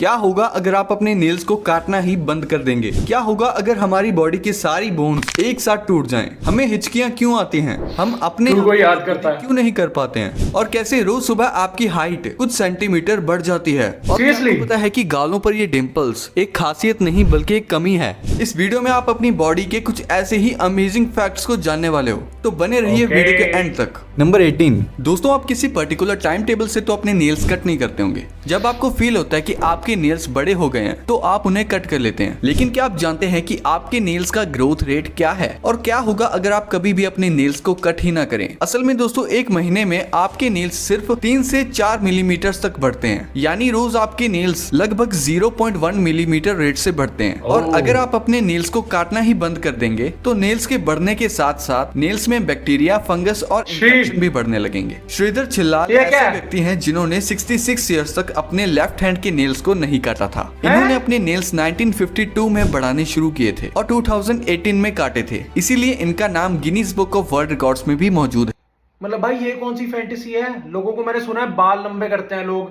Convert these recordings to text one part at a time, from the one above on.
क्या होगा अगर आप अपने नेल्स को काटना ही बंद कर देंगे? क्या होगा अगर हमारी बॉडी की सारी बोन्स एक साथ टूट जाएं? हमें हिचकियां क्यों आती हैं? हम अपने को याद करता है क्यों नहीं कर पाते हैं? और कैसे रोज सुबह आपकी हाइट कुछ सेंटीमीटर बढ़ जाती है? और Seriously? आपको पता है कि गालों पर ये डिंपल्स एक खासियत नहीं बल्कि एक कमी है। इस वीडियो में आप अपनी बॉडी के कुछ ऐसे ही अमेजिंग फैक्ट्स को जानने वाले हो, तो बने रहिए Okay. वीडियो के एंड तक। नंबर 18। दोस्तों, आप किसी पर्टिकुलर टाइम टेबल से तो अपने नेल्स कट नहीं करते होंगे। जब आपको फील होता है कि आपके नेल्स बड़े हो गए हैं तो आप उन्हें कट कर लेते हैं। लेकिन क्या आप जानते हैं कि आपके नेल्स का ग्रोथ रेट क्या है और क्या होगा अगर आप कभी भी अपने नेल्स को कट ही ना करें? असल में दोस्तों, एक महीने में आपके नेल्स सिर्फ 3 से 4 मिलीमीटर तक बढ़ते हैं, यानी रोज आपके नेल्स लगभग 0.1 मिलीमीटर रेट से बढ़ते हैं। और अगर आप अपने नेल्स को काटना ही बंद कर देंगे तो नेल्स के बढ़ने के साथ साथ नेल्स में बैक्टीरिया, फंगस और इन्फेक्शन भी बढ़ने लगेंगे। श्रीधर छिल्लाल ऐसे व्यक्ति हैं जिन्होंने 66 इयर्स तक अपने लेफ्ट हैंड के नेल्स को नहीं काटा था। इन्होंने अपने नेल्स 1952 में बढ़ाने शुरू किए थे और 2018 में काटे थे, इसीलिए इनका नाम Guinness book of world records में भी मौजूद है। मतलब भाई ये कौन सी फैंटेसी है? लोगों को मैंने सुना है बाल लंबे करते हैं लोग,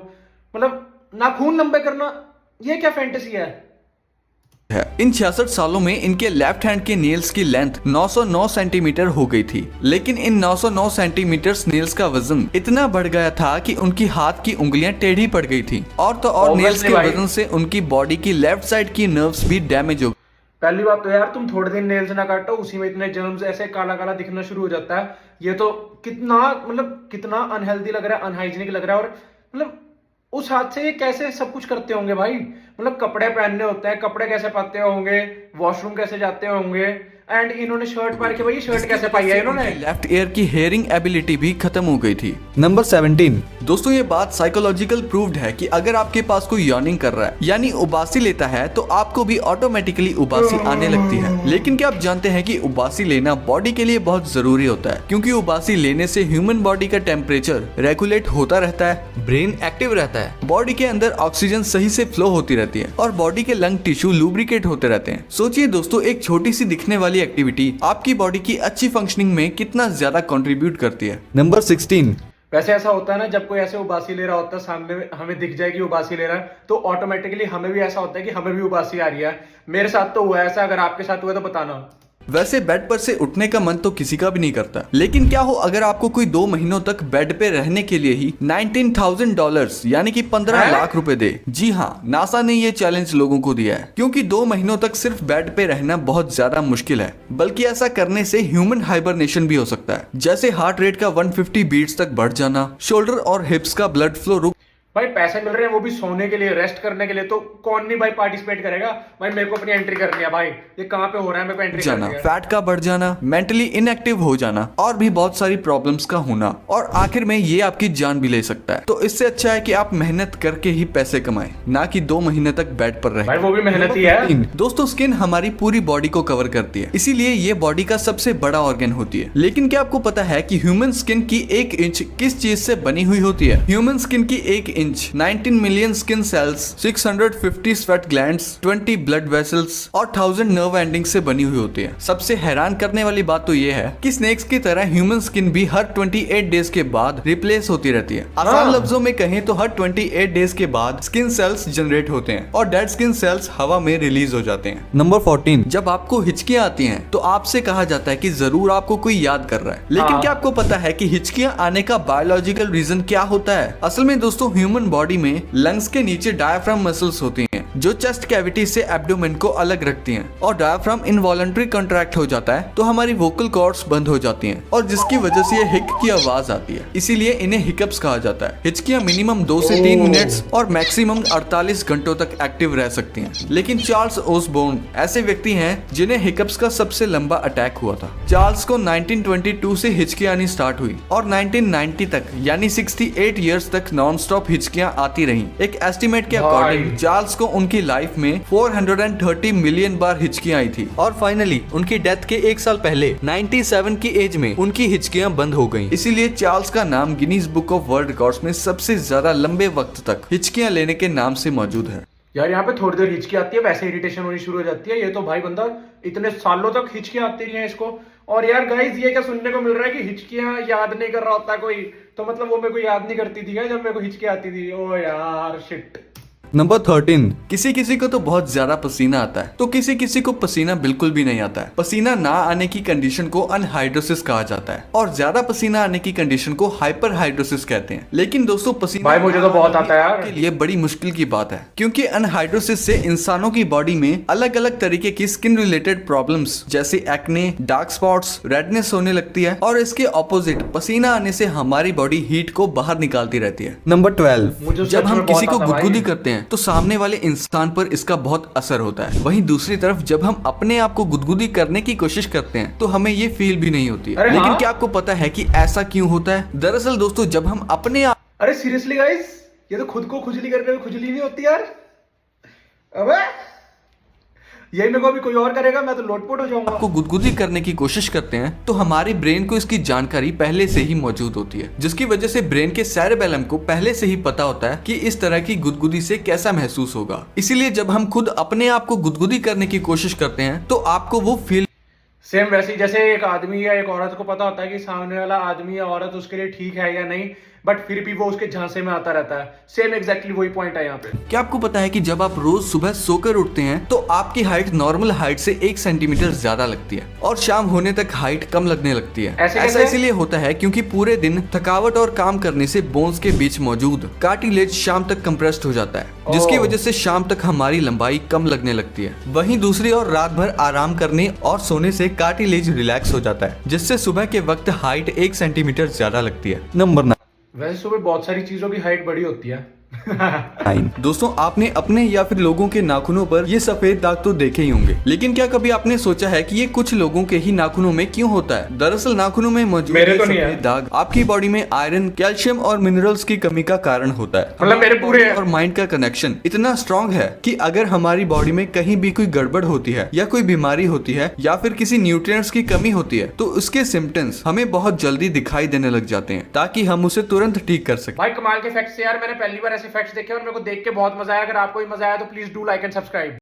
मतलब नाखून लंबे करना, ये क्या फैंटेसी है? इन 66 सालों में इनके लेफ्ट हैंड के नेल्स की लेंथ 909 सेंटीमीटर हो गई थी, लेकिन इन 909 सेंटीमीटर नेल्स का वजन इतना बढ़ गया था कि उनकी हाथ की उंगलियां टेढ़ी पड़ गई थी। और तो और नेल्स के वजन से उनकी बॉडी की लेफ्ट साइड की नर्व्स भी डैमेज हो। पहली बात तो यार, तुम थोड़े दिन नेल्स ना काटो, उसी में इतने जर्म्स ऐसे काला काला दिखना शुरू हो जाता है। ये तो कितना अनहेल्दी लग रहा है, अनहाइजीनिक लग रहा है। और मतलब उस हाथ से ये कैसे सब कुछ करते होंगे भाई? मतलब कपड़े पहनने होते हैं, कपड़े कैसे पाते होंगे, वॉशरूम कैसे जाते होंगे, एंड इन्होंने शर्ट पहन के, भाई शर्ट कैसे पाई है इन्होंने? लेफ्ट ईयर की हेयरिंग एबिलिटी भी खत्म हो गई थी। नंबर 17। दोस्तों, ये बात साइकोलॉजिकल प्रूव्ड है कि अगर आपके पास कोई यॉर्निंग कर रहा है यानी उबासी लेता है तो आपको भी ऑटोमेटिकली उबासी आने लगती है। लेकिन क्या आप जानते हैं कि उबासी लेना बॉडी के लिए बहुत जरूरी होता है, क्योंकि उबासी लेने से ह्यूमन बॉडी का टेम्परेचर रेगुलेट होता रहता है, ब्रेन एक्टिव रहता है, बॉडी के अंदर ऑक्सीजन सही से फ्लो होती रहती है और बॉडी के लंग टिश्यू लुब्रिकेट होते रहते हैं। सोचिए दोस्तों, एक छोटी सी दिखने वाली एक्टिविटी आपकी बॉडी की अच्छी फंक्शनिंग में कितना ज्यादा कंट्रीब्यूट करती है। नंबर 16। वैसे ऐसा होता है ना, जब कोई ऐसे उबासी ले रहा होता है, सामने में हमें दिख जाए कि उबासी ले रहा है, तो ऑटोमेटिकली हमें भी ऐसा होता है कि हमें भी उबासी आ रही है। मेरे साथ तो हुआ है ऐसा, अगर आपके साथ हुआ तो बताना। वैसे बेड पर से उठने का मन तो किसी का भी नहीं करता, लेकिन क्या हो अगर आपको कोई 2 महीनों तक बेड पे रहने के लिए ही $19,000 यानी कि 15 लाख रुपए दे? जी हाँ, नासा ने ये चैलेंज लोगों को दिया है, क्योंकि 2 महीनों तक सिर्फ बेड पे रहना बहुत ज्यादा मुश्किल है। बल्कि ऐसा करने से ह्यूमन हाइबरनेशन भी हो सकता है, जैसे हार्ट रेट का 150 बीट्स तक बढ़ जाना, शोल्डर और हिप्स का ब्लड फ्लो रुक। भाई पैसे मिल रहे हैं वो भी सोने के लिए, रेस्ट करने के लिए, तो कौन नहीं भाई पार्टिसिपेट करेगा? भाई मेरे को अपनी एंट्री करनी है भाई, ये कहाँ पे हो रहा है, मेरे को एंट्री जाना, करनी है। फैट का बढ़ जाना, मेंटली इनएक्टिव हो जाना और भी बहुत सारी प्रॉब्लम्स का होना, और आखिर में ये आपकी जान भी ले सकता है। तो इससे अच्छा है कि आप मेहनत करके ही पैसे कमाएं, ना कि 2 महीने तक बेड पर रहे। भाई वो भी मेहनत ही है। दोस्तों, स्किन हमारी पूरी बॉडी को कवर करती है, इसीलिए ये बॉडी का सबसे बड़ा ऑर्गन होती है। लेकिन क्या आपको पता है कि ह्यूमन स्किन की 1 इंच किस चीज से बनी हुई होती है? ह्यूमन स्किन की 1 inch 19 million skin cells, 650 sweat glands, 20 blood vessels और 1000 नर्व एंडिंग से बनी हुई होती है। सबसे हैरान करने वाली बात तो ये है कि स्नेक्स की तरह ह्यूमन स्किन भी हर 28 डेज के बाद रिप्लेस होती रहती है। आसान लफ्जों में कहें तो हर 28 डेज के बाद स्किन सेल्स जनरेट होते हैं और डेड स्किन सेल्स हवा में रिलीज हो जाते हैं। नंबर 14। जब आपको हिचकियां आती हैं तो आपसे कहा जाता है कि जरूर आपको कोई याद कर रहा है, लेकिन क्या आपको पता है कि हिचकियां आने का बायोलॉजिकल रीजन क्या होता है? असल में दोस्तों, ह्यूमन बॉडी में लंग्स के नीचे डायफ्राम मसल्स होती हैं जो चेस्ट कैविटी से एब्डोमेन को अलग रखती हैं, और डायफ्राम इनवॉलंटरी कंट्रैक्ट हो जाता है तो हमारी वोकल कॉर्ड्स बंद हो जाती हैं और जिसकी वजह से ये हिक की आवाज आती है, इसीलिए इन्हें हिकअप्स कहा जाता है। हिचकियां मिनिमम 2 से 3 मिनट्स और मैक्सिमम 48 घंटों तक एक्टिव रह सकती हैं। लेकिन चार्ल्स ओसबोर्न ऐसे व्यक्ति हैं जिन्हें हिकअप्स का सबसे लंबा अटैक हुआ था। चार्ल्स को 1922 से हिचकियां आनी स्टार्ट हुई और 1990 तक यानी 68 ईयर्स तक नॉन स्टॉप हिचकियां आती रही। एक एस्टिमेट के अकॉर्डिंग चार्ल्स को उनकी लाइफ में 430 मिलियन बार हिचकियां आई थी और फाइनली उनकी डेथ के 1 साल पहले 97 की एज में उनकी हिचकियां बंद हो गईं। इसीलिए चार्ल्स का नाम Guinness book of world records में सबसे ज्यादा लंबे वक्त तक हिचकियां लेने के नाम से मौजूद है। यार यहाँ पे थोड़ी देर हिचकी आती है, वैसे इरिटेशन होनी शुरू हो जाती है। ये तो भाई बंदा इतने सालों तक हिचकी आती रही है इसको। और यार गाइस, ये क्या सुनने को मिल रहा है कि हिचकियां याद नहीं कर रहा होता कोई, तो मतलब वो मेरे को याद नहीं करती थी क्या जब मेरे को हिचकी आती थी? ओ यार शिट। नंबर 13, किसी किसी को तो बहुत ज्यादा पसीना आता है तो किसी किसी को पसीना बिल्कुल भी नहीं आता है। पसीना ना आने की कंडीशन को अनहाइड्रोसिस कहा जाता है और ज्यादा पसीना आने की कंडीशन को हाइपरहाइड्रोसिस कहते हैं। लेकिन दोस्तों पसीना भाई मुझे तो बहुत आता है यार। के लिए बड़ी मुश्किल की बात है, क्योंकि अनहाइड्रोसिस से इंसानों की बॉडी में अलग अलग तरीके की स्किन रिलेटेड प्रॉब्लम्स जैसे एक्ने, डार्क स्पॉट्स, रेडनेस होने लगती है और इसके ऑपोजिट पसीना आने से हमारी बॉडी हीट को बाहर निकालती रहती है। नंबर 12, मुझे जब सच हम में किसी बहुत को आता है गुदगुदी भाई। करते हैं तो सामने वाले इंसान पर इसका बहुत असर होता है। वहीं दूसरी तरफ जब हम अपने आप को गुदगुदी करने की कोशिश करते हैं तो हमें ये फील भी नहीं होती है। अरे लेकिन हाँ? क्या आपको पता है कि ऐसा क्यों होता है? दरअसल दोस्तों जब हम अपने आप अरे सीरियसली गाइस, ये तो खुद को खुजली करके भी खुजली नहीं होती यार। अबे यही मेरे को अभी कोई और करेगा मैं तो लोटपोट हो जाऊंगा। को गुदगुदी करने की कोशिश करते हैं तो हमारे ब्रेन को इसकी जानकारी पहले से ही मौजूद होती है, जिसकी वजह से ब्रेन के सेरेबेलम को पहले से ही पता होता है कि इस तरह की गुदगुदी से कैसा महसूस होगा। इसीलिए जब हम खुद अपने आप को गुदगुदी करने की कोशिश करते हैं तो आपको वो फील सेम वैसे ही जैसे एक आदमी या एक औरत को पता होता है कि सामने वाला आदमी या औरत उसके लिए ठीक है या नहीं, बट फिर भी वो उसके झांसे में आता रहता है। सेम एग्जैक्टली वही पॉइंट है यहाँ पे। क्या आपको पता है कि जब आप रोज सुबह सोकर उठते हैं तो आपकी हाइट नॉर्मल हाइट से 1 सेंटीमीटर ज्यादा लगती है और शाम होने तक हाइट कम लगने लगती है। ऐसे ऐसा कैसे? इसीलिए होता है क्योंकि पूरे दिन थकावट और काम करने से बोन्स के बीच मौजूद कार्टिलेज शाम तक कंप्रेस्ड हो जाता है, जिसकी ओह। वजह से शाम तक हमारी लंबाई कम लगने लगती है। वहीं दूसरी ओर रात भर आराम करने और सोने से कार्टिलेज रिलैक्स हो जाता है, जिससे सुबह के वक्त हाइट 1 सेंटीमीटर ज्यादा लगती है। नंबर 9, वैसे सुबह बहुत सारी चीजों की हाइट बड़ी होती है। दोस्तों आपने अपने या फिर लोगों के नाखूनों पर ये सफेद दाग तो देखे ही होंगे, लेकिन क्या कभी आपने सोचा है कि ये कुछ लोगों के ही नाखूनों में क्यों होता है? दरअसल नाखूनों में मौजूद मेरे ये तो नहीं है। सफेद दाग आपकी बॉडी में आयरन, कैल्शियम और मिनरल्स की कमी का कारण होता है। मतलब मेरे पूरे और माइंड का कनेक्शन इतना स्ट्रॉन्ग है कि अगर हमारी बॉडी में कहीं भी कोई गड़बड़ होती है या कोई बीमारी होती है या फिर किसी न्यूट्रिएंट्स की कमी होती है तो उसके सिम्टम्स हमें बहुत जल्दी दिखाई देने लग जाते हैं, ताकि हम उसे तुरंत ठीक कर सकें। भाई कमाल के फैक्ट्स यार, मैंने पहली बार ऐसे फैक्ट्स देखे और मेरे को देख के बहुत मजा आया। अगर आपको भी मजा आया तो please do like and subscribe.